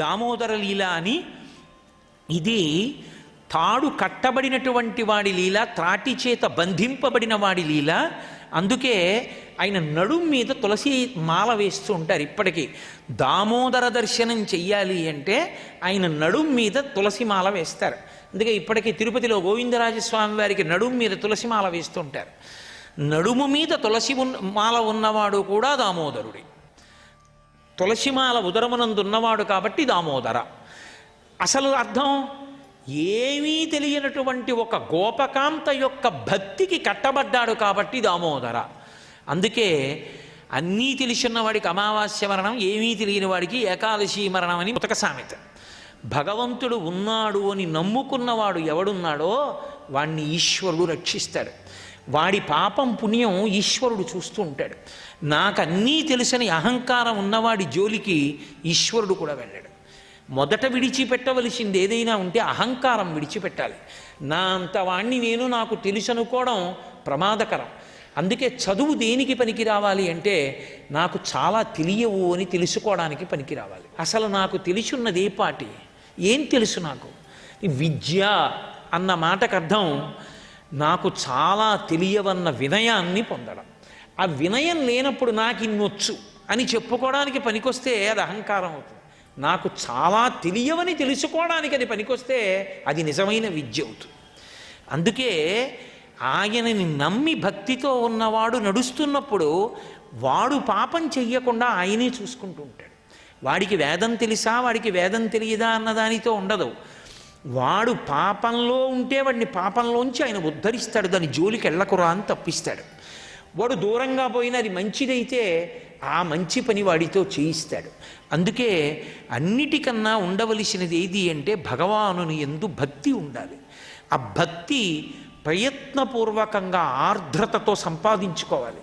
దామోదర లీల అని. ఇది తాడు కట్టబడినటువంటి వాడి లీల, త్రాటి చేత బంధింపబడిన వాడి లీల. అందుకే ఆయన నడుం మీద తులసి మాల వేస్తూ ఉంటారు ఇప్పటికీ. దామోదర దర్శనం చెయ్యాలి అంటే ఆయన నడుం మీద తులసి మాల వేస్తారు. అందుకే ఇప్పటికీ తిరుపతిలో గోవిందరాజస్వామి వారికి నడుం మీద తులసి మాల వేస్తూ ఉంటారు. నడుము మీద తులసి మాల ఉన్నవాడు కూడా దామోదరుడే. తులసిమాల ఉదరమునందున్నవాడు కాబట్టి దామోదర. అసలు అర్థం ఏమీ తెలియనటువంటి ఒక గోపకాంత యొక్క భక్తికి కట్టబడ్డాడు కాబట్టి దామోదర. అందుకే అన్నీ తెలిసిన వాడికి అమావాస్య మరణం, ఏమీ తెలియని వాడికి ఏకాదశి మరణం అని ఉతక సామెత. భగవంతుడు ఉన్నాడు అని నమ్ముకున్నవాడు ఎవడున్నాడో వాణ్ణి ఈశ్వరుడు రక్షిస్తాడు. వాడి పాపం పుణ్యం ఈశ్వరుడు చూస్తూ ఉంటాడు. నాకన్నీ తెలుసని అహంకారం ఉన్నవాడి జోలికి ఈశ్వరుడు కూడా వెళ్ళాడు. మొదట విడిచిపెట్టవలసింది ఏదైనా ఉంటే అహంకారం విడిచిపెట్టాలి. నా అంత వాణ్ణి నేను, నాకు తెలుసనుకోవడం ప్రమాదకరం. అందుకే చదువు దేనికి పనికి రావాలి అంటే నాకు చాలా తెలియవు అని తెలుసుకోవడానికి పనికి రావాలి. అసలు నాకు తెలిసున్నదే పాటి, ఏం తెలుసు నాకు? విద్య అన్న మాటకు అర్థం నాకు చాలా తెలియవన్న వినయాన్ని పొందడం. ఆ వినయం లేనప్పుడు నాకు ఇన్నొచ్చు అని చెప్పుకోవడానికి పనికొస్తే అది అహంకారం అవుతుంది. నాకు చాలా తెలియవని తెలుసుకోవడానికి అది పనికొస్తే అది నిజమైన విద్య అవుతుంది. అందుకే ఆయనని నమ్మి భక్తితో ఉన్నవాడు నడుస్తున్నప్పుడు వాడు పాపం చెయ్యకుండా ఆయనే చూసుకుంటూ ఉంటాడు. వాడికి వేదం తెలుసా, వాడికి వేదం తెలియదా అన్నదానితో ఉండదు. వాడు పాపంలో ఉంటే వాడిని పాపంలోంచి ఆయన ఉద్ధరిస్తాడు. దాని జోలికి వెళ్ళకురా అని తప్పిస్తాడు. వాడు దూరంగా పోయినా అది మంచిదైతే ఆ మంచి పని వాడితో చేయిస్తాడు. అందుకే అన్నిటికన్నా ఉండవలసినది ఏది అంటే భగవానుని యందు భక్తి ఉండాలి. ఆ భక్తి ప్రయత్నపూర్వకంగా ఆర్ద్రతతో సంపాదించుకోవాలి.